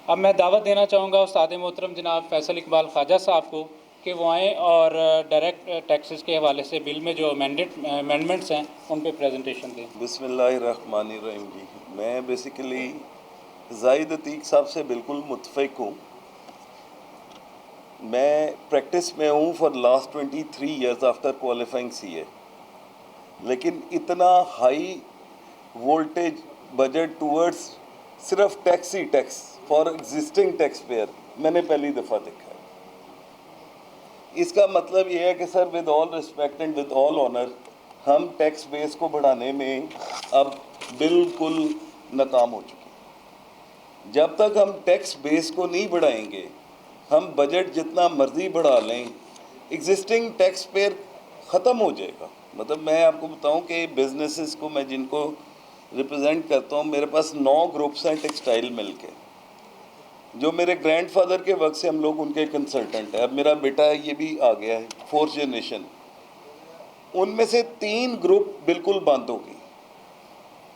اب میں دعوت دینا چاہوں گا استاد محترم جناب فیصل اقبال خواجہ صاحب کو کہ وہ آئیں اور ڈائریکٹ ٹیکسز کے حوالے سے بل میں جو امینڈمنٹس ہیں ان پہ پریزنٹیشن دیں۔ بسم اللہ الرحمن الرحیم جی، میں بیسیکلی زاہد عتیق صاحب سے بالکل متفق ہوں۔ میں پریکٹس میں ہوں for last 23 years after qualifying C A, لیکن اتنا ہائی وولٹیج بجٹ ٹورڈز صرف ٹیکس ہی tax for existing tax payer میں نے پہلی دفعہ دیکھا ہے۔ اس کا مطلب یہ ہے کہ sir with all respect and with all honour, ہم ٹیکس بیس کو بڑھانے میں اب بالکل ناکام ہو چکے ہیں۔ جب تک ہم ٹیکس بیس کو نہیں بڑھائیں گے، ہم بجٹ جتنا مرضی بڑھا لیں، ایگزسٹنگ ٹیکس پیئر ختم ہو جائے گا۔ مطلب میں آپ کو بتاؤں کہ بزنسز کو میں جن کو ریپرزینٹ کرتا ہوں، میرے پاس 9 گروپس ہیں ٹیکسٹائل مل کے، جو میرے گرینڈ فادر کے وقت سے ہم لوگ ان کے کنسلٹنٹ ہیں۔ اب میرا بیٹا ہے، یہ بھی آ گیا ہے، 4th جنریشن۔ ان میں سے 3 گروپ بالکل بند ہو گئی،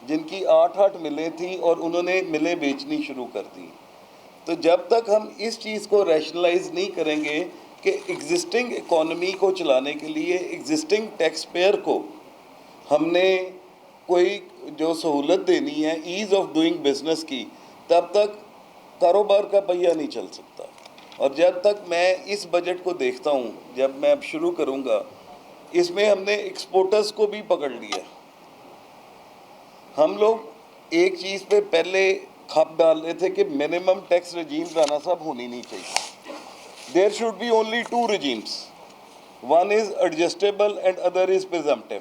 جن کی 8 ملیں تھیں اور انہوں نے ملیں بیچنی شروع کر دی۔ تو جب تک ہم اس چیز کو ریشنلائز نہیں کریں گے کہ ایگزسٹنگ اکانومی کو چلانے کے لیے ایگزسٹنگ ٹیکس پیئر کو ہم نے کوئی جو سہولت دینی ہے ایز آف ڈوئنگ بزنس کی، تب تک کاروبار کا پہیہ نہیں چل سکتا۔ اور جب تک میں اس بجٹ کو دیکھتا ہوں، جب میں اب شروع کروں گا، اس میں ہم نے ایکسپورٹرز کو بھی پکڑ لیا۔ ہم لوگ ایک چیز پہ پہلے کھپ ڈال رہے تھے کہ منیمم ٹیکس رجیم رانا صاحب ہونی نہیں چاہیے۔ There should be only 2 regimes، one is adjustable and other is presumptive.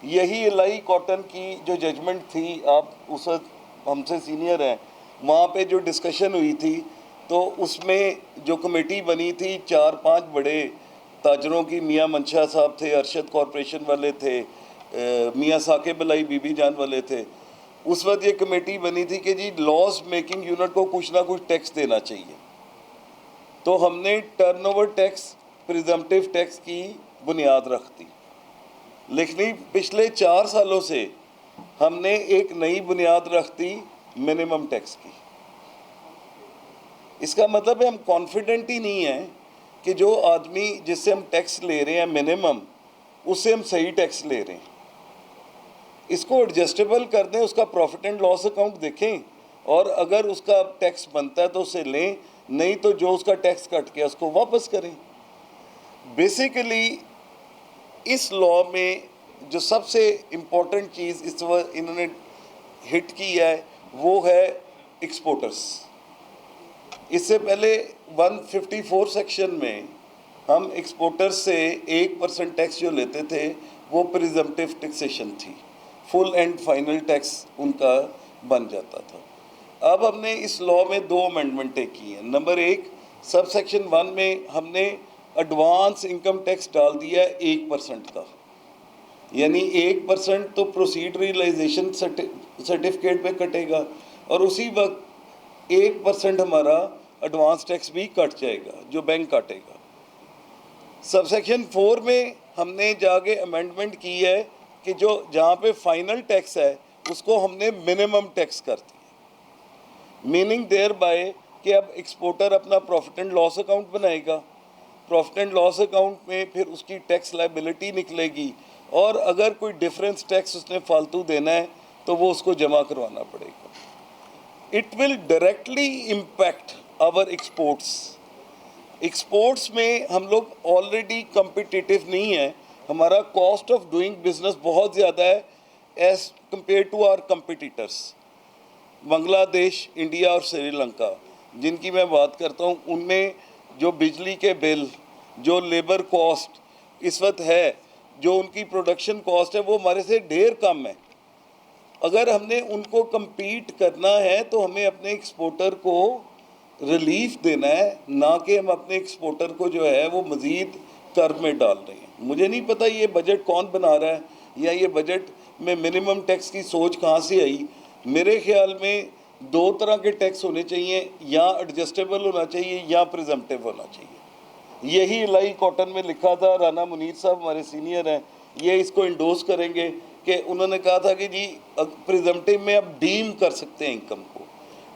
یہی الہی کاٹن کی جو ججمنٹ تھی، آپ اس وقت ہم سے سینئر ہیں، وہاں پہ جو ڈسکشن ہوئی تھی، تو اس میں جو کمیٹی بنی تھی 4-5 بڑے تاجروں کی، میاں منشا صاحب تھے، ارشد کارپوریشن والے تھے، میاں ثاقب علائی بی بی جان والے تھے۔ اس وقت یہ کمیٹی بنی تھی کہ جی لاس میکنگ یونٹ کو کچھ نہ کچھ ٹیکس دینا چاہیے۔ تو ہم نے ٹرن اوور ٹیکس پریزمپٹیو ٹیکس کی بنیاد رکھ دی، لیکن پچھلے 4 سالوں سے ہم نے ایک نئی بنیاد رکھ دی منیمم ٹیکس کی۔ اس کا مطلب ہے ہم کانفیڈنٹ ہی نہیں ہیں کہ جو آدمی جس سے ہم ٹیکس لے رہے ہیں منیمم، اس سے ہم صحیح ٹیکس لے رہے ہیں۔ اس کو ایڈجسٹیبل کر دیں، اس کا پروفٹ اینڈ لاس اکاؤنٹ دیکھیں، اور اگر اس کا ٹیکس بنتا ہے تو اسے لیں، نہیں تو جو اس کا ٹیکس کٹ گیا اس کو واپس کریں۔ بیسیکلی اس لاء میں جو سب سے امپورٹنٹ چیز اس وقت انہوں نے ہٹ کی ہے وہ ہے ایکسپورٹرز۔ اس سے پہلے 154 سیکشن میں ہم ایکسپورٹر سے 1% ٹیکس جو لیتے تھے وہ پریزمپٹیو ٹیکسیشن تھی، فل اینڈ فائنل ٹیکس ان کا بن جاتا تھا۔ اب ہم نے اس لاء میں 2 امینڈمنٹیں کی ہیں۔ نمبر 1، سب سیکشن 1 میں ہم نے ایڈوانس انکم ٹیکس ڈال دیا ہے 1% کا، یعنی 1% تو پروسیڈ ریئلائزیشن سرٹیفکیٹ پہ کٹے گا، اور اسی وقت 1% ہمارا ایڈوانس ٹیکس بھی کٹ جائے گا جو بینک کاٹے گا۔ سب سیکشن 4 میں ہم نے جا کے امینڈمنٹ کی ہے کہ جو جہاں پہ فائنل ٹیکس ہے اس کو ہم نے منیمم ٹیکس کر دیا، میننگ دیر بائی کہ اب ایکسپورٹر اپنا پروفٹ اینڈ لاس اکاؤنٹ بنائے گا، پروفٹ اینڈ لاس اکاؤنٹ میں پھر اس کی ٹیکس لائبلٹی نکلے گی، اور اگر کوئی ڈفرینس ٹیکس اس نے فالتو دینا ہے تو وہ اس کو جمع کروانا پڑے گا۔ It will directly impact our exports. Exports میں ہم لوگ آلریڈی کمپیٹیٹیو نہیں ہیں، ہمارا کاسٹ آف ڈوئنگ بزنس بہت زیادہ ہے as compare to our competitors. Bangladesh, India اور سری لنکا جن کی میں بات کرتا ہوں، ان میں جو بجلی کے بل، جو لیبر کاسٹ اس وقت ہے، جو ان کی پروڈکشن کاسٹ ہے، وہ ہمارے سے ڈھیر کم ہے۔ اگر ہم نے ان کو کمپیٹ کرنا ہے تو ہمیں اپنے ایکسپورٹر کو ریلیف دینا ہے، نہ کہ ہم اپنے ایکسپورٹر کو جو ہے وہ مزید کرب میں ڈال رہے ہیں۔ مجھے نہیں پتہ یہ بجٹ کون بنا رہا ہے، یا یہ بجٹ میں منیمم ٹیکس کی سوچ کہاں سے آئی۔ میرے خیال میں 2 طرح کے ٹیکس ہونے چاہیے، یا ایڈجسٹیبل ہونا چاہیے یا پریزمپٹیو ہونا چاہیے۔ یہی الہی کاٹن میں لکھا تھا، رانا منیر صاحب ہمارے سینئر ہیں، یہ اس کو انڈوز کریں گے، کہ انہوں نے کہا تھا کہ جی پریزمپٹیو میں اب ڈیم کر سکتے ہیں انکم کو،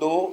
2,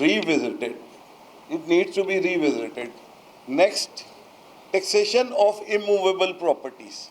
revisited. Next, taxation of immovable properties.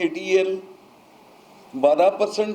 ATL 12%,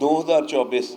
2024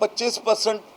25%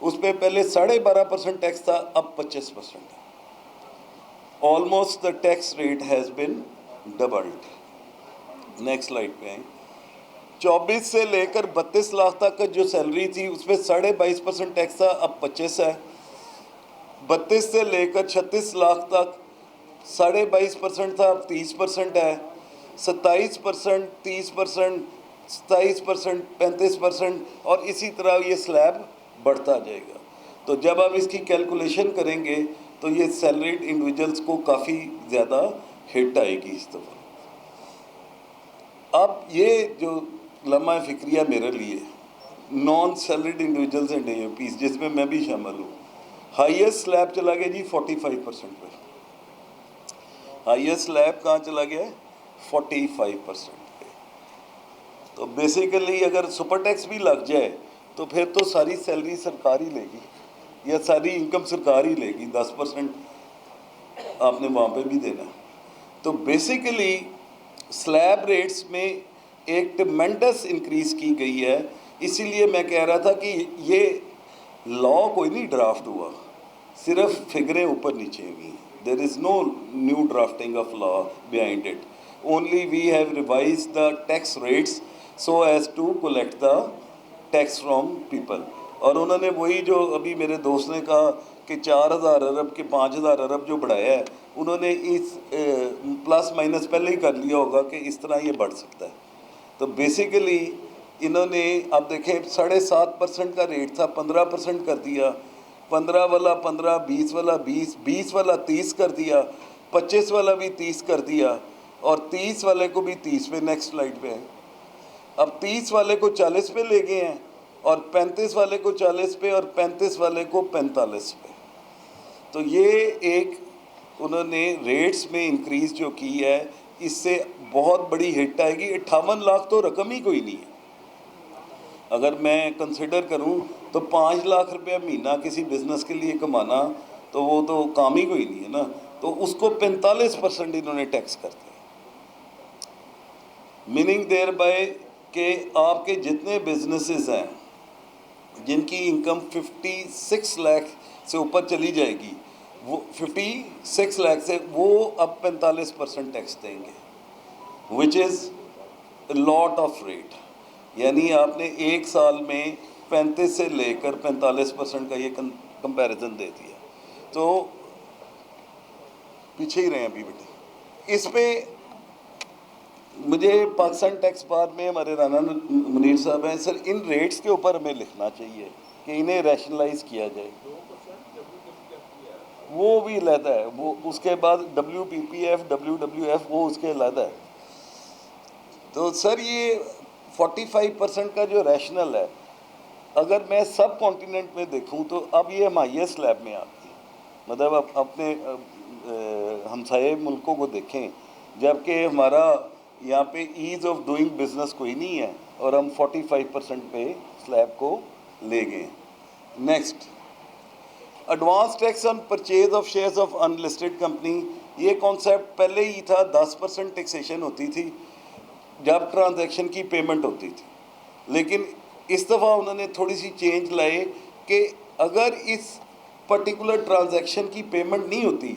اس پہ پہلے 12.5% ٹیکس تھا, اب 25% ہے. Almost the tax rate has been doubled. Next slide پہ آئیں. 24 سے لے کر 32 لاکھ تک کا جو سیلری تھی اس پہ 22.5% ٹیکس تھا, اب 25 ہے. 32 سے لے کر 36 لاکھ تک 22.5% تھا, اب 30% ہے. 27%, 30%, 27%, 35%, اور اسی طرح یہ سلیب بڑھتا جائے گا. تو جب آپ اس کی کیلکولیشن کریں گے تو یہ سیلریڈ انڈیویجولس کو کافی زیادہ ہٹ آئے گی اس دفعہ. اب یہ جو لمحہ فکریہ میرے لیے non salaried individuals and A O Ps جس میں میں بھی شامل ہوں, ہائیسٹ سلیب چلا گیا جی 45% پہ. ہائیسٹ سلیب کہاں چلا گیا ہے؟ 45% پہ. تو بیسیکلی اگر سپر ٹیکس بھی لگ جائے تو پھر تو ساری سیلری سرکار ہی لے گی, یا ساری انکم سرکار ہی لے گی, 10% آپ نے وہاں پہ بھی دینا. تو بیسیکلی سلیب ریٹس میں ایک ٹمنڈس انکریز کی گئی ہے. اسی لیے میں کہہ رہا تھا کہ یہ لا کوئی نہیں ڈرافٹ ہوا, صرف فگریں اوپر نیچے ہوئی. There is no new drafting of law behind it. Only we have revised the tax rates so as to collect the tax from people. اور انہوں نے وہی جو ابھی میرے دوست نے کہا کہ 4,000 ارب کے 5,000 ارب جو بڑھایا ہے, انہوں نے اس پلس مائنس پہلے ہی کر لیا ہوگا کہ اس طرح یہ بڑھ سکتا ہے. تو بیسیکلی انہوں نے اب دیکھیں 7.5% کا ریٹ تھا, 15% کر دیا, 15 والا 15, 20 والا 20, 20 والا 30 کر دیا, 25 والا بھی 30 کر دیا, اور 30 والے کو بھی 30 پہ. نیکسٹ سلائڈ پہ ہے. اب 30 والے کو 40 پہ لے گئے ہیں, اور 35 والے کو 40 پہ, اور 35 والے کو 45 پہ. تو یہ ایک انہوں نے ریٹس میں انکریز جو کی ہے, اس سے بہت بڑی ہٹ آئے گی. 58 لاکھ تو رقم ہی کوئی نہیں ہے. اگر میں کنسیڈر کروں تو 5 لاکھ روپیہ مہینہ کسی بزنس کے لیے کمانا تو وہ تو کام ہی کوئی نہیں ہے نا. تو اس کو 45% انہوں نے ٹیکس کر دیا. میننگ دیر بائی کہ آپ کے جتنے بزنسز ہیں جن کی انکم 56 لاکھ سے اوپر چلی جائے گی, وہ 56 لاکھ سے وہ اب 45% ٹیکس دیں گے, وچ از لاٹ آف ریٹ. یعنی آپ نے ایک سال میں 35 سے لے کر 45% کا یہ کمپیریزن دے دیا. تو پیچھے ہی رہے ابھی بیٹے. اس پہ مجھے پاکستان ٹیکس بار میں ہمارے رانا منیر صاحب ہیں, سر ان ریٹس کے اوپر ہمیں لکھنا چاہیے کہ انہیں ریشنلائز کیا جائے. وہ بھی علیحدہ ہے, وہ اس کے بعد WPPF WWF وہ اس کے علیحدہ ہے. تو سر یہ 45% کا جو ریشنل ہے, اگر میں سب کانٹیننٹ میں دیکھوں تو اب یہ ہم ہائیسٹ سلیب میں آتی ہے. مطلب اپنے ہمسائے ملکوں کو دیکھیں, جبکہ ہمارا یہاں پہ ایز آف ڈوئنگ بزنس کوئی نہیں ہے, اور ہم 45% پہ سلیب کو لے گئے. Next, advance tax on purchase of shares of unlisted company. یہ کانسیپٹ پہلے ہی تھا, 10% ٹیکسیشن ہوتی تھی جب ٹرانزیکشن کی پیمنٹ ہوتی تھی. لیکن اس دفعہ انہوں نے تھوڑی سی چینج لائے کہ اگر اس پرٹیکولر ٹرانزیکشن کی پیمنٹ نہیں ہوتی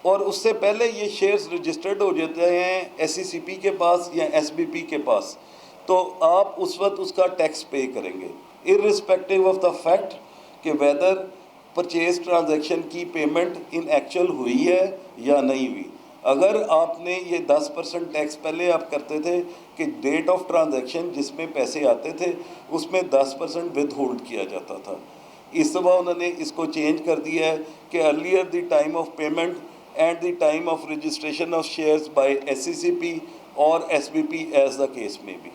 اور اس سے پہلے یہ شیئرز رجسٹرڈ ہو جاتے ہیں SECP کے پاس یا SBP کے پاس, تو آپ اس وقت اس کا ٹیکس پے کریں گے irrespective آف دا فیکٹ کہ ویدر پرچیز ٹرانزیکشن کی پیمنٹ ان ایکچوئل ہوئی ہے یا نہیں ہوئی. اگر آپ نے یہ 10% ٹیکس پہلے آپ کرتے تھے کہ ڈیٹ آف ٹرانزیکشن جس میں پیسے آتے تھے اس میں 10% ود ہولڈ کیا جاتا تھا. اس دفعہ انہوں نے اس کو چینج کر دیا ہے کہ earlier the time of payment and the time of registration of shares by SECP اور SBP ایز دا کیس میں بھی.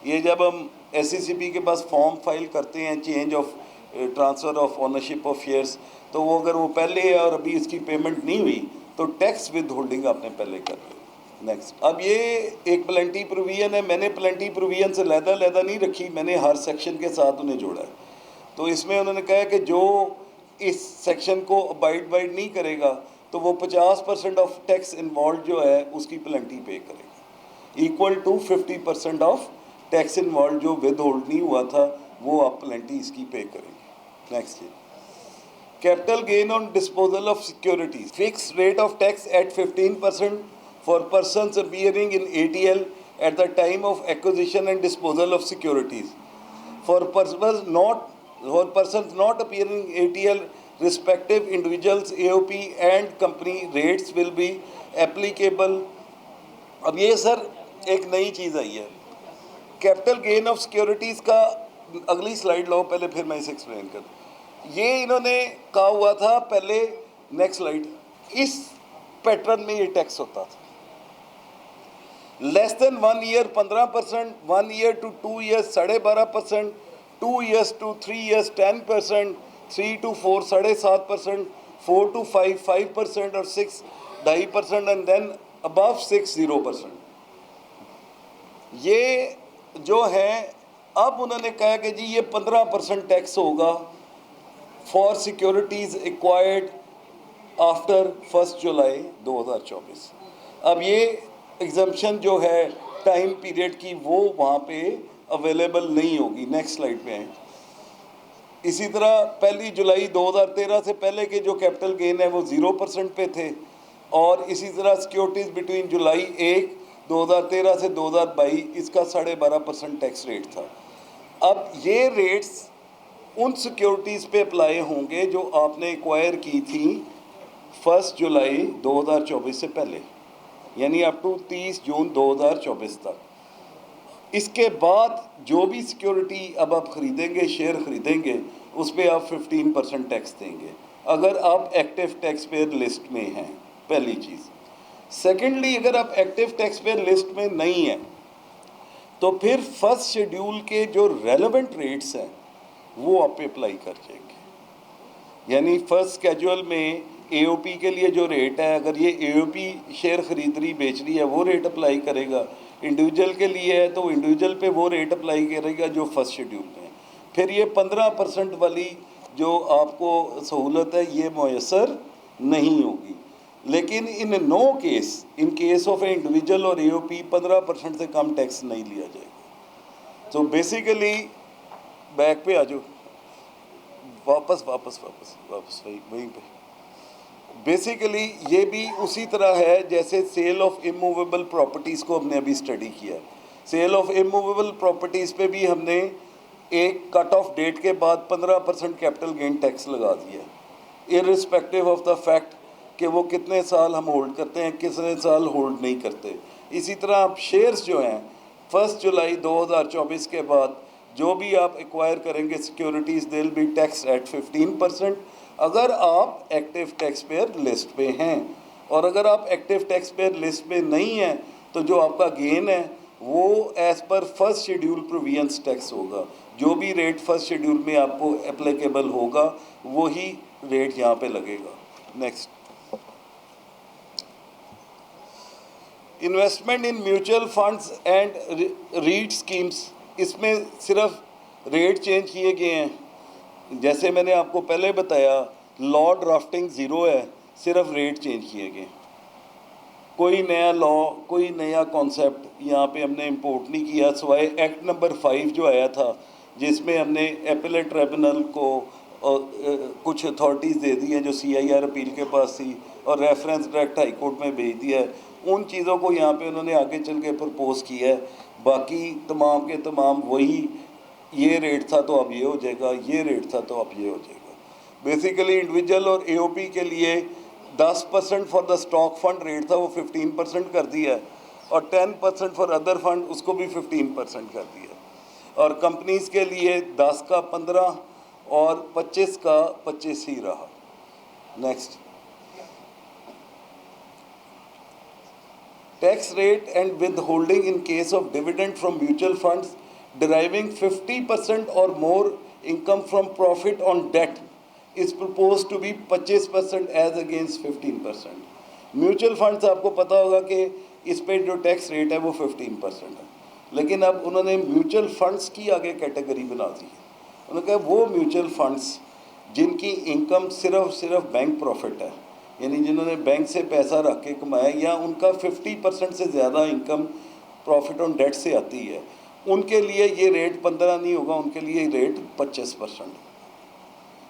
یہ جب ہم SECP کے پاس فارم فائل کرتے ہیں change of transfer of ownership of shares, تو وہ اگر وہ پہلے ہے اور ابھی اس کی پیمنٹ نہیں ہوئی تو ٹیکس ود ہولڈنگ آپ نے پہلے کر لی. نیکسٹ, اب یہ ایک پلنٹی پروویژن ہے. میں نے پلنٹی پروویژن سے علیحدہ نہیں رکھی, میں نے ہر سیکشن کے ساتھ انہیں جوڑا ہے. تو اس میں انہوں نے کہا کہ جو اس سیکشن کو ابائڈ نہیں کرے گا تو وہ 50% آف ٹیکس انوالوڈ جو ہے اس کی پلنٹی پے کرے گا, equal to 50% of tax involved جو ود ہولڈ نہیں ہوا تھا وہ آپ پلنٹی اس کی پے کریں گے. Next capital gain on disposal of securities. Fixed rate of tax at 15% for persons appearing in ATL at the time of acquisition and disposal of securities. For persons not appearing in ATL, respective individuals, AOP and company rates will be applicable. اب یہ سر ایک نئی چیز آئی ہے capital gain of securities کا. اگلی slide لاؤ پہلے, پھر میں اسے ایکسپلین کر دوں. یہ انہوں نے کہا ہوا تھا پہلے, نیکسٹ سلائیڈ, اس پیٹرن میں یہ ٹیکس ہوتا تھا. لیس دین 1 year 15%, 1 year to 2 years 12.5%, 2 years to 3 years 10%, 3 to 4 7.5%, 4 to 5 5% اور 6 2.5% and then above 6 0%. یہ جو ہے اب انہوں نے کہا کہ جی یہ 15% ٹیکس ہوگا for securities acquired after 1 July 2024. اب یہ ایگزمپشن جو ہے ٹائم پیریڈ کی وہ وہاں پہ اویلیبل نہیں ہوگی. نیکسٹ سلائیڈ پہ آئیں. اسی طرح 1 July 2013 سے پہلے کے جو کیپٹل گین ہے وہ 0% پہ تھے, اور اسی طرح سیکورٹیز بٹوین جولائی 1 2013 سے 2022 اس کا 12.5% ٹیکس ریٹ تھا. اب یہ ریٹس ان سیکیورٹیز پہ اپلائی ہوں گے جو آپ نے ایکوائر کی تھیں 1 July 2024 سے پہلے, یعنی اپ ٹو 30 June 2024 تک. اس کے بعد جو بھی سیکیورٹی اب آپ خریدیں گے, شیئر خریدیں گے, اس پہ آپ 15% ٹیکس دیں گے اگر آپ ایکٹیو ٹیکس پیئر لسٹ میں ہیں. پہلی چیز. سیکنڈلی, اگر آپ ایکٹیو ٹیکس پیئر لسٹ میں نہیں ہیں تو پھر فرسٹ شیڈیول کے جو ریلیونٹ ریٹس ہیں وہ آپ پہ اپلائی کر جائیں گے. یعنی فرسٹ اسکیجول میں اے او پی کے لیے جو ریٹ ہے, اگر یہ اے او پی شیئر خرید رہی بیچ رہی ہے وہ ریٹ اپلائی کرے گا. انڈیویجول کے لیے ہے تو انڈیویجول پہ وہ ریٹ اپلائی کرے گا جو فرسٹ شیڈیول میں ہے. پھر یہ 15% والی جو آپ کو سہولت ہے یہ میسر نہیں ہوگی. لیکن in no case, in case of a individual or A O پی 15% سے کم ٹیکس نہیں لیا جائے گا. تو بیسیکلی بیک پہ آ جاؤ, واپس وہیں پہ. بیسیکلی یہ بھی اسی طرح ہے جیسے سیل آف اموویبل پراپرٹیز کو ہم نے ابھی اسٹڈی کیا. سیل آف اموویبل پراپرٹیز پہ بھی ہم نے ایک کٹ آف ڈیٹ کے بعد 15% کیپٹل گین ٹیکس لگا دیا, ارسپیکٹو آف دا فیکٹ کہ وہ کتنے سال ہم ہولڈ کرتے ہیں, کتنے سال ہولڈ نہیں کرتے. اسی طرح آپ شیئرز جو ہیں 1 July 2024 کے بعد جو بھی آپ ایکوائر کریں گے securities they will be taxed at 15% اگر آپ ایکٹیو ٹیکس پیئر لسٹ پہ ہیں. اور اگر آپ ایکٹیو ٹیکس پیئر لسٹ پہ نہیں ہیں تو جو آپ کا گین ہے وہ as per first schedule provisions tax ہوگا. جو بھی ریٹ فرسٹ شیڈیول میں آپ کو اپلیکیبل ہوگا وہی ریٹ یہاں پہ لگے گا. Next. Investment in mutual funds and REIT schemes, اس میں صرف ریٹ چینج کیے گئے ہیں. جیسے میں نے آپ کو پہلے بتایا لا ڈرافٹنگ 0 ہے, صرف ریٹ چینج کیے گئے. کوئی نیا لا, کوئی نیا کانسیپٹ یہاں پہ ہم نے امپورٹ نہیں کیا سوائے ایکٹ نمبر 5 جو آیا تھا جس میں ہم نے ایپیلیٹ ٹریبونل کو کچھ اتھارٹیز دے دی ہیں جو سی آئی آر اپیل کے پاس تھی, اور ریفرنس ڈائریکٹ ہائی کورٹ میں بھیج دیا ہے. ان چیزوں کو یہاں پہ انہوں نے آگے چل کے پرپوز کیا ہے. باقی تمام کے تمام وہی, یہ ریٹ تھا تو اب یہ ہو جائے گا, یہ ریٹ تھا تو اب یہ ہو جائے گا. Basically individual or A O پی کے لیے 10% for the stock fund rate تھا وہ 15% کر دیا ہے, اور 10% فار ادر فنڈ اس کو بھی 15% کر دیا. اور کمپنیز کے لیے 10 کا 15 اور 25 کا 25 ہی رہا. Next. Tax rate and withholding in case of dividend from mutual funds deriving 50% or more income from profit on debt is proposed to be 25% as against 15%. Mutual funds آپ کو پتہ ہوگا کہ اس پہ جو ٹیکس ریٹ ہے وہ 15% ہے, لیکن اب انہوں نے میوچل فنڈز کی آگے کیٹیگری بنا دی ہے. انہوں نے کہا وہ میوچل فنڈز جن کی انکم صرف بینک پروفٹ ہے, یعنی جنہوں نے بینک سے پیسہ رکھ کے کمایا, یا ان کا 50% سے زیادہ انکم پروفٹ آن ڈیٹ سے آتی ہے, ان کے لیے یہ ریٹ 15 نہیں ہوگا, ان کے لیے ریٹ 25%.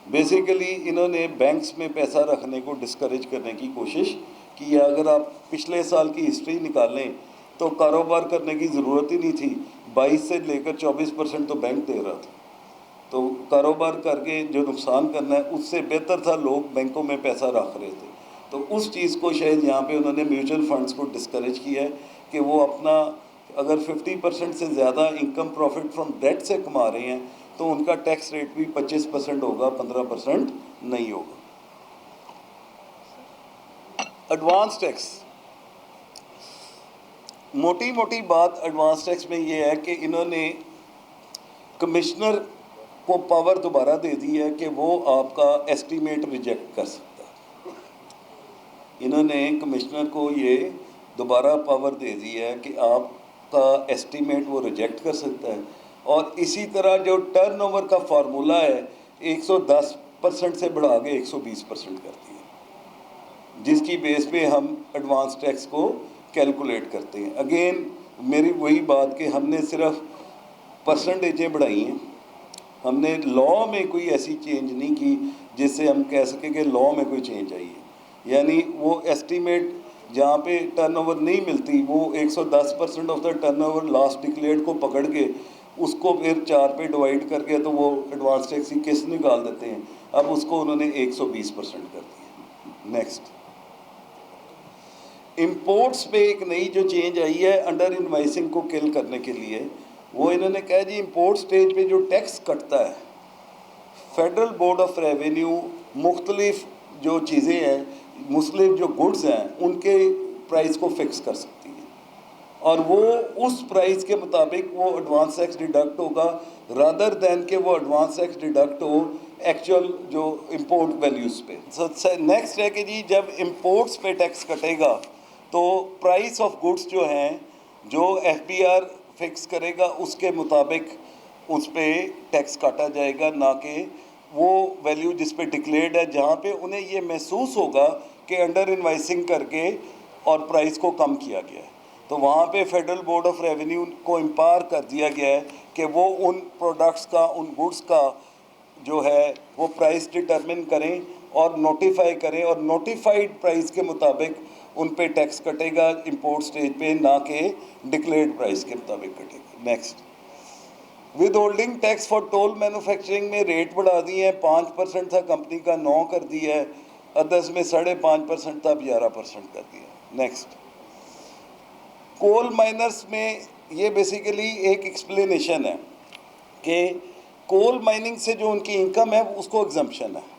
بیسیکلی انہوں نے بینکس میں پیسہ رکھنے کو ڈسکریج کرنے کی کوشش کی ہے. اگر آپ پچھلے سال کی ہسٹری نکالیں تو کاروبار کرنے کی ضرورت ہی نہیں تھی, 22 سے لے کر 24% تو بینک دے رہا تھا. تو کاروبار کر کے جو نقصان کرنا ہے اس سے بہتر تھا لوگ بینکوں میں پیسہ رکھ رہے تھے. تو اس چیز کو شاید یہاں پہ انہوں نے میوچل فنڈز کو ڈسکریج کیا ہے کہ وہ اپنا اگر 50% سے زیادہ انکم پروفٹ فرام ڈیٹ سے کما رہے ہیں تو ان کا ٹیکس ریٹ بھی 25% ہوگا, 15% نہیں ہوگا. ایڈوانس ٹیکس, موٹی موٹی بات ایڈوانس ٹیکس میں یہ ہے کہ انہوں نے کمشنر کو پاور دوبارہ دے دی ہے کہ وہ آپ کا ایسٹیمیٹ ریجیکٹ کر سکتا ہے. انہوں نے کمشنر کو یہ دوبارہ پاور دے دی ہے کہ آپ کا ایسٹیمیٹ وہ ریجیکٹ کر سکتا ہے. اور اسی طرح جو ٹرن اوور کا فارمولہ ہے 110% سے بڑھا کے 120% کر دیا, جس کی بیس پہ ہم ایڈوانس ٹیکس کو کیلکولیٹ کرتے ہیں. اگین میری وہی بات کہ ہم نے صرف پرسنٹیجیں بڑھائی ہیں, ہم نے لا میں کوئی ایسی چینج نہیں کی جس سے ہم کہہ سکیں کہ لا میں کوئی چینج آئی ہے. یعنی وہ ایسٹیمیٹ جہاں پہ ٹرن اوور نہیں ملتی وہ 110% of the turn over last declared کو پکڑ کے اس کو پھر 4 پہ ڈیوائڈ کر کے تو وہ ایڈوانس ٹیکس کی قسط نکال دیتے ہیں. اب اس کو انہوں نے 120% کر دیا. نیکسٹ, امپورٹس پہ ایک نئی جو چینج آئی ہے انڈر انوائسنگ کو کل کرنے کے لیے, وہ انہوں نے کہا جی امپورٹ سٹیج پہ جو ٹیکس کٹتا ہے فیڈرل بورڈ آف ریونیو مختلف جو چیزیں ہیں, مختلف جو گڈز ہیں ان کے پرائز کو فکس کر سکتی ہے, اور وہ اس پرائز کے مطابق وہ ایڈوانس ٹیکس ڈیڈکٹ ہوگا رادر دین کہ وہ ایڈوانس ٹیکس ڈیڈکٹ ہو ایکچوئل جو امپورٹ ویلیوز پہ. نیکسٹ ہے کہ جی جب امپورٹس پہ ٹیکس کٹے گا تو پرائس آف گڈس جو ہیں جو ایف بی آر فکس کرے گا اس کے مطابق اس پہ ٹیکس کاٹا جائے گا, نہ کہ وہ ویلیو جس پہ ڈکلیئرڈ ہے جہاں پہ انہیں یہ محسوس ہوگا کہ انڈر انوائسنگ کر کے اور پرائز کو کم کیا گیا ہے. تو وہاں پہ فیڈرل بورڈ آف ریونیو کو امپاور کر دیا گیا ہے کہ وہ ان پروڈکٹس کا, ان گڈس کا جو ہے وہ پرائز ڈٹرمن کریں اور نوٹیفائی کریں, اور نوٹیفائڈ پرائز کے مطابق ان پہ ٹیکس کٹے گا امپورٹ سٹیج پہ, نہ کہ ڈکلیئرڈ پرائز کے مطابق کٹے گا. Next, withholding tax for toll manufacturing میں ریٹ بڑھا دی ہے, 5% تھا کمپنی کا 9 کر دیا ہے, ادرس میں 5.5% تھا اب 11% کر دیا. نیکسٹ, کول مائنرز میں یہ بیسیکلی ایک ایکسپلینیشن ہے کہ کول مائننگ سے جو ان کی انکم ہے اس کو ایگزمپشن ہے.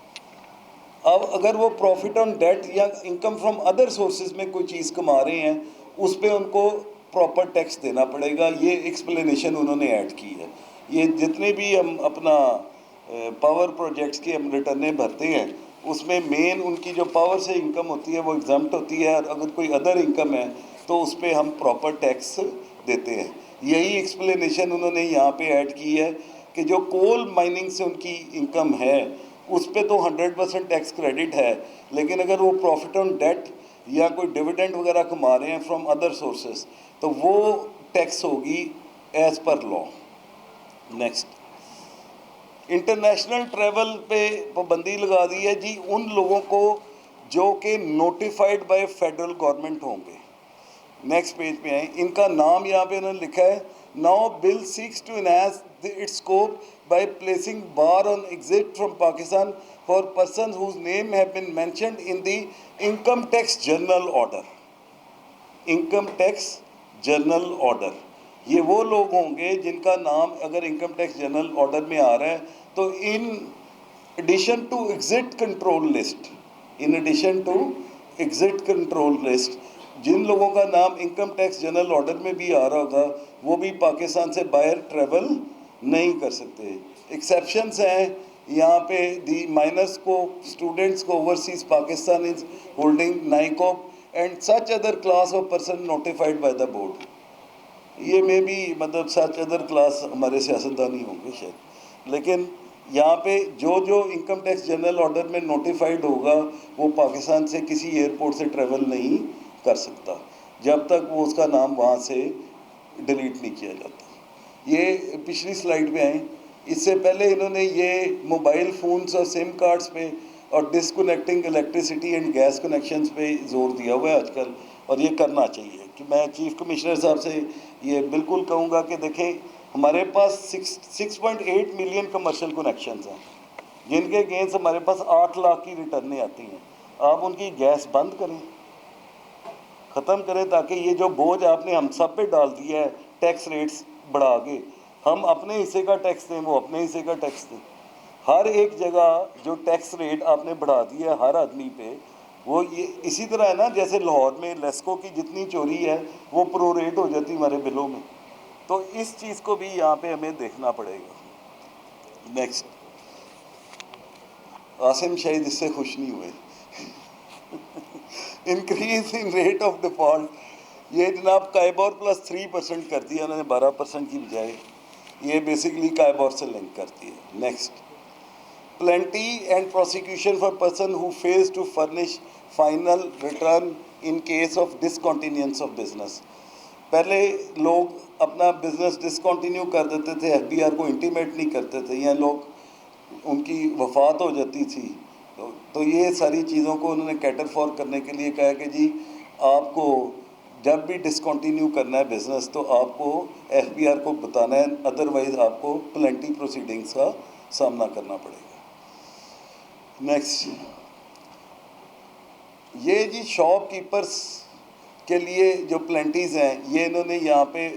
اب اگر وہ پروفٹ آن ڈیٹ یا انکم فرام ادر سورسز میں کوئی چیز کما رہے ہیں اس پہ ان کو پراپر ٹیکس دینا پڑے گا. یہ ایکسپلینیشن انہوں نے ایڈ کی ہے. یہ جتنے بھی ہم اپنا پاور پروجیکٹس کی ہم ریٹرنیں بھرتے ہیں اس میں مین ان کی جو پاور سے انکم ہوتی ہے وہ ایگزمپٹ ہوتی ہے, اور اگر کوئی ادر انکم ہے تو اس پہ ہم پراپر ٹیکس دیتے ہیں. یہی ایکسپلینیشن انہوں نے یہاں پہ ایڈ کی ہے کہ جو کول مائننگ سے ان کی انکم ہے اس پہ تو 100% ٹیکس کریڈٹ ہے, لیکن اگر وہ پروفٹ آن ڈیٹ یا کوئی ڈیویڈنڈ وغیرہ کما رہے ہیں فرام ادر سورسز تو وہ ٹیکس ہوگی ایز پر لا. نیکسٹ, انٹرنیشنل ٹریول پہ پابندی لگا دی ہے جی ان لوگوں کو جو کہ نوٹیفائڈ بائی فیڈرل گورنمنٹ ہوں گے. نیکسٹ پیج پہ آئیں, ان کا نام یہاں پہ انہوں نے لکھا ہے, now bill seeks to enhance its scope by placing bar on exit from Pakistan for persons whose name have been mentioned in the income tax general order. Income tax general order, یہ وہ لوگ ہوں گے جن کا نام اگر انکم ٹیکس جنرل آرڈر میں آ رہا ہے تو in addition to exit control list, in addition to exit control list جن لوگوں کا نام انکم ٹیکس جنرل آرڈر میں بھی آ رہا ہوگا وہ بھی پاکستان سے باہر ٹریول نہیں کر سکتے. ایکسیپشنز ہیں یہاں پہ, دی مائنرس کو, اسٹوڈنٹس کو, overseas Pakistan is holding NICOP and such other class of person notified by the board. یہ میں بھی مطلب سچ ادر کلاس ہمارے سیاستدان ہی ہوں گے شاید, لیکن یہاں پہ جو انکم ٹیکس جنرل آرڈر میں نوٹیفائڈ ہوگا وہ پاکستان سے کسی ایئرپورٹ سے ٹریول نہیں کر سکتا جب تک وہ اس کا نام وہاں سے ڈیلیٹ نہیں کیا جاتا. یہ پچھلی سلائیڈ پہ آئیں. اس سے پہلے انہوں نے یہ موبائل فونز اور سم کارڈز پہ اور ڈسکنیکٹنگ الیکٹریسٹی اینڈ گیس کنیکشنز پہ زور دیا ہوا ہے آج کل, اور یہ کرنا چاہیے. کہ میں چیف کمشنر صاحب سے یہ بالکل کہوں گا کہ دیکھیں ہمارے پاس 6.8 ملین کمرشل کنیکشنز ہیں جن کے اگینسٹ ہمارے پاس 8 لاکھ کی ریٹرنیں آتی ہیں. آپ ان کی گیس بند کریں, ختم کریں, تاکہ یہ جو بوجھ آپ نے ہم سب پہ ڈال دیا ہے ٹیکس ریٹس بڑھا کے, ہم اپنے حصے کا ٹیکس دیں, وہ اپنے حصے کا ٹیکس دیں. ہر ایک جگہ جو ٹیکس ریٹ آپ نے بڑھا دیا ہے ہر آدمی پہ, وہ یہ اسی طرح ہے نا جیسے لاہور میں لیسکو کی جتنی چوری ہے وہ پرو ریٹ ہو جاتی ہمارے بلوں میں. تو اس چیز کو بھی یہاں پہ ہمیں دیکھنا پڑے گا. نیکسٹ, عاصم شاہد اس سے خوش نہیں ہوئے. Increase in rate of default, یہ جناب کائبور پلس 3% کر دیا انہوں نے 12% کی بجائے. یہ بیسکلی کائبور سے لنک کرتی ہے. Next, plenty and prosecution for person who fails to furnish final return in case of discontinuance of business. پہلے لوگ اپنا بزنس ڈسکنٹینیو کر دیتے تھے, ایف بی آر کو انٹیمیٹ نہیں کرتے تھے, یا لوگ ان کی وفات ہو جاتی تھی. تو یہ ساری چیزوں کو انہوں نے کیٹر فار کرنے کے لیے کہا کہ جی آپ کو جب بھی ڈسکنٹینیو کرنا ہے بزنس تو آپ کو ایف بی آر کو بتانا ہے, ادروائز آپ کو پلنٹی پروسیڈنگس کا سامنا کرنا پڑے گا. نیکسٹ, یہ جی شاپ کیپرس کے لیے جو پلنٹیز ہیں یہ انہوں نے یہاں پہ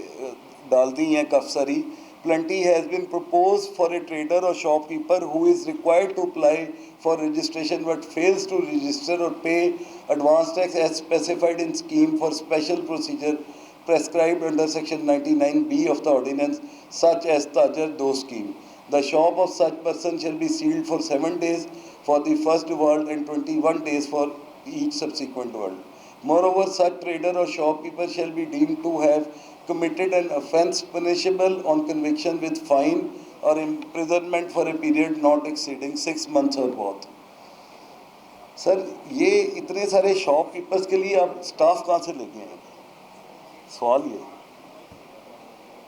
ڈال دی ہیں کف ساری. Penalty has been proposed for a trader or shopkeeper who is required to apply for registration but fails to register or pay advance tax as specified in scheme for special procedure prescribed under section 99B of the ordinance such as Tajar Do scheme. The shop of such person shall be sealed for 7 days for the first world and 21 days for each subsequent world. Moreover, such trader or shopkeeper shall be deemed to have committed an offence punishable on conviction with fine or imprisonment for a period not exceeding 6 months or both. سر یہ اتنے سارے shop keepers کے لیے آپ staff کہاں سے لے کے ہیں؟ سوال یہ,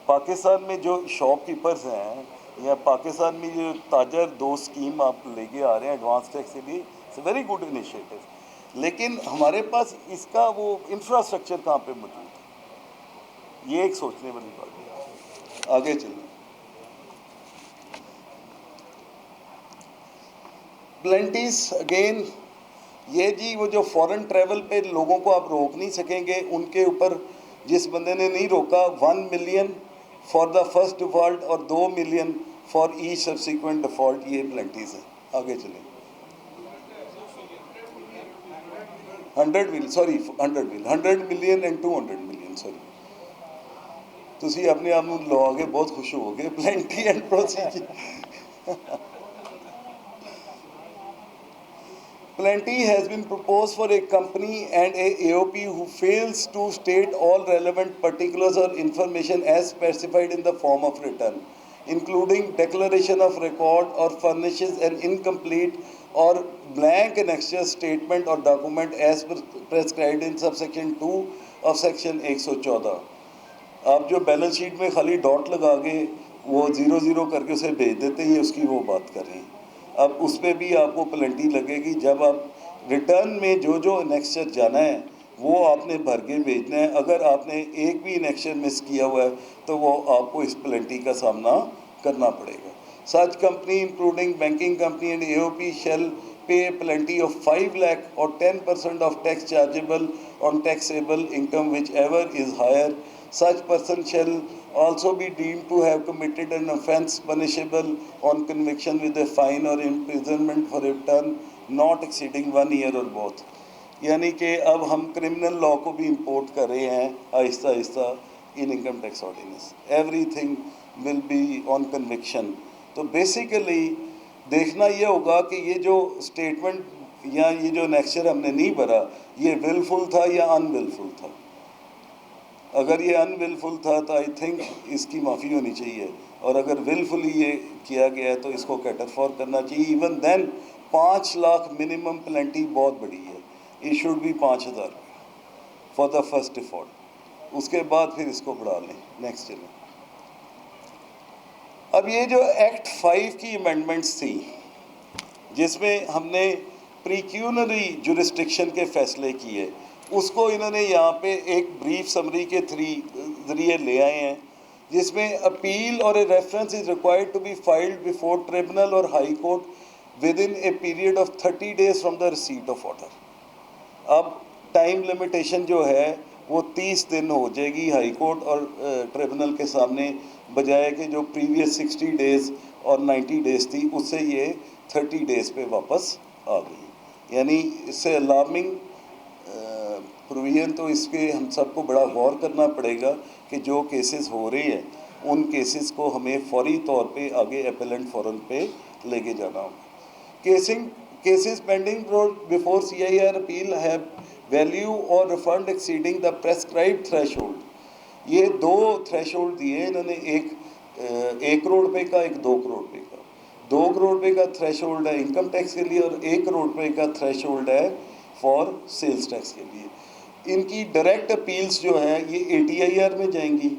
پاکستان میں جو شاپ کیپرز ہیں یا پاکستان میں جو تاجر دو اسکیم آپ لے کے آ رہے ہیں ایڈوانس ٹیکس کے لیے, it's a very good initiative, لیکن ہمارے پاس اس کا وہ انفراسٹرکچر کہاں پہ موجود ہے؟ یہ ایک سوچنے والی بات ہے. آگے چلیں. پلنٹیز اگین, یہ جی وہ جو فورن ٹریول پہ لوگوں کو آپ روک نہیں سکیں گے, ان کے اوپر جس بندے نے نہیں روکا 1 million for the first default اور 2 million for each subsequent default, یہ پلنٹیز ہیں. آگے چلیں. 100 ملین اینڈ 200 ملین, سوری تسی اپنے آپ لو آگے بہت خوش ہو گے. Penalty and procedure. Plenty has been proposed for a company and a AOP who fails to state all relevant particulars or information as specified in the form of return, including declaration of record, or furnishes an incomplete or blank annexure statement or document as prescribed in subsection 2 of section 114. آپ جو balance sheet میں خالی dot لگا کے وہ 0 کر کے اسے بھیج دیتے ہیں, اس کی وہ بات کر رہے ہیں. اب اس پہ بھی آپ کو پلنٹی لگے گی. جب آپ ریٹرن میں جو انیکسچر جانا ہے وہ آپ نے بھر کے بھیجنا ہے. اگر آپ نے ایک بھی انیکسچر مس کیا ہوا ہے تو وہ آپ کو اس پلنٹی کا سامنا کرنا پڑے گا. Such company including banking company and A O P shall pay a penalty of 5 lakh or 10% of tax chargeable on taxable income whichever is higher. Such person shall also be deemed to have committed an offence punishable on conviction with a fine or imprisonment for a term not exceeding 1 year or both. یعنی کہ اب ہم criminal law کو بھی import کر رہے ہیں آہستہ آہستہ in income tax ordinance. Everything will be on conviction. تو بیسیکلی دیکھنا یہ ہوگا کہ یہ جو اسٹیٹمنٹ یا یہ جو نیکسچر ہم نے نہیں بھرا یہ ولفل تھا یا ان ولفل تھا. اگر یہ ان ولفل تھا تو آئی تھنک اس کی معافی ہونی چاہیے, اور اگر ولفلی یہ کیا گیا ہے تو اس کو کیٹر فار کرنا چاہیے. Even then 5 lakh minimum penalty بہت بڑی ہے. یہ شوڈ بھی 5,000 فار دا فرسٹ ڈیفالٹ. اس کے بعد پھر اس کو بڑھا لیں. نیکسٹ چلیں. اب یہ جو ایکٹ 5 کی امینڈمنٹس تھی جس میں ہم نے پریکیونری جورسڈکشن کے فیصلے کیے، اس کو انہوں نے یہاں پہ ایک بریف سمری کے ذریعے لے آئے ہیں، جس میں appeal or a reference is required to be filed before tribunal or high court within a period of 30 days from the receipt of order. اب ٹائم لمیٹیشن جو ہے وہ 30 دن ہو جائے گی ہائی کورٹ اور ٹریبونل کے سامنے، بجائے کہ جو پریویس 60 days اور 90 days تھی اس سے یہ 30 days پہ واپس آ گئی۔ یعنی اس سے الارمنگ پروویژن تو اس کے ہم سب کو بڑا غور کرنا پڑے گا کہ جو کیسز ہو رہی ہیں ان کیسز کو ہمیں فوری طور پہ آگے اپیلنٹ فورم پہ لے کے جانا ہوگا۔ Cases pending before CIR appeal have value or refund exceeding the prescribed threshold۔ یہ دو تھریشولڈ دیے انہوں نے، ایک کروڑ روپے کا، ایک 2 کروڑ روپے کا۔ 2 کروڑ روپے کا تھریشولڈ ہے انکم ٹیکس کے لیے اور 1 کروڑ روپے کا تھریشولڈ ہے فار سیلز ٹیکس کے لیے۔ ان کی ڈائریکٹ اپیلز جو ہیں یہ ATIR میں جائیں گی،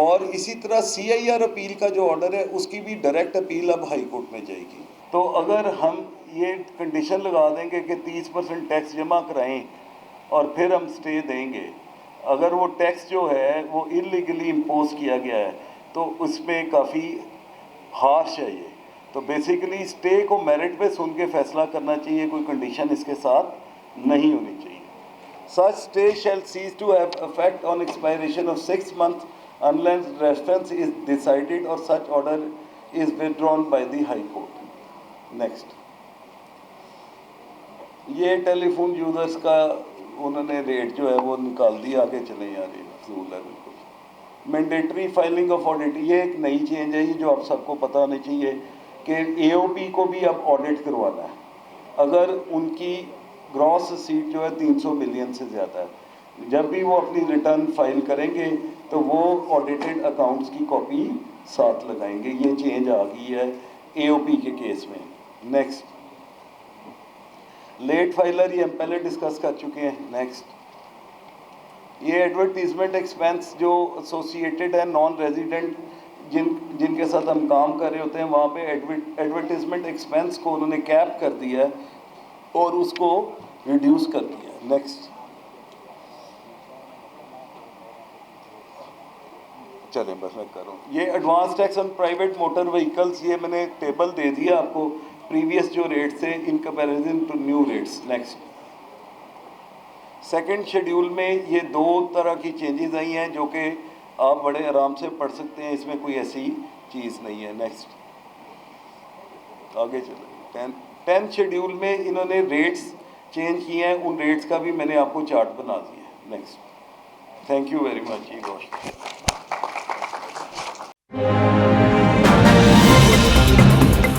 اور اسی طرح CIR اپیل کا جو آرڈر ہے اس کی بھی ڈائریکٹ اپیل اب ہائی کورٹ میں جائے گی۔ تو اگر ہم یہ کنڈیشن لگا دیں گے کہ 30% ٹیکس جمع کرائیں اور پھر ہم سٹے دیں گے، اگر وہ ٹیکس جو ہے وہ انلیگلی امپوز کیا گیا ہے تو اس میں کافی ہارش ہے یہ۔ تو بیسیکلی سٹے کو میرٹ پہ سن کے فیصلہ کرنا چاہیے، کوئی کنڈیشن اس کے ساتھ نہیں ہونی چاہیے۔ Such stay shall cease to have effect on expiration of 6 months unless reference is decided or such order is withdrawn by the High Court۔ Next، یہ ٹیلی فون یوزرز کا انہوں نے ریٹ جو ہے وہ نکال دیا، آگے چلیں یار، یہ فضول ہے بالکل۔ مینڈیٹری فائلنگ آف آڈٹ، یہ ایک نئی چینج ہے یہ جو آپ سب کو پتہ ہونا چاہیے کہ AOP کو بھی اب آڈٹ کروانا ہے اگر ان کی گراس ریسیٹ جو ہے 300 ملین سے زیادہ ہے۔ جب بھی وہ اپنی ریٹرن فائل کریں گے تو وہ آڈیٹڈ اکاؤنٹس کی کاپی ساتھ لگائیں گے۔ یہ چینج آ گئی ہے AOP کے کیس میں۔ نیکسٹ، لیٹ فائلر، یہ ہم پہلے ڈسکس کر چکے ہیں۔ نیکسٹ، یہ ایڈورٹیزمنٹ ایکسپینس جو ایسوسیٹڈ ہے نان ریزیڈنٹ جن کے ساتھ ہم کام کر رہے ہوتے ہیں، وہاں پہ ایڈورٹیزمنٹ ایکسپینس کو انہوں نے کیپ کر دیا ہے اور اس کو ریڈیوس کر دیا ہے۔ نیکسٹ، چلیں بس میں کر رہا ہوں۔ یہ ایڈوانس ٹیکس آن پرائیویٹ موٹر وہیکلس، یہ میں نے ٹیبل دے دیا آپ کو، پریویس جو ریٹ تھے in comparison to new rates. Next, second schedule میں یہ 2 طرح کی چینجز آئی ہیں جو کہ آپ بڑے آرام سے پڑھ سکتے ہیں، اس میں کوئی ایسی چیز نہیں ہے۔ نیکسٹ، آگے چلیں۔ 10 شیڈیول میں انہوں نے ریٹس چینج کیے ہیں، ان ریٹس کا بھی میں نے آپ کو چارٹ بنا دیا ہے۔ Next, thank you very much.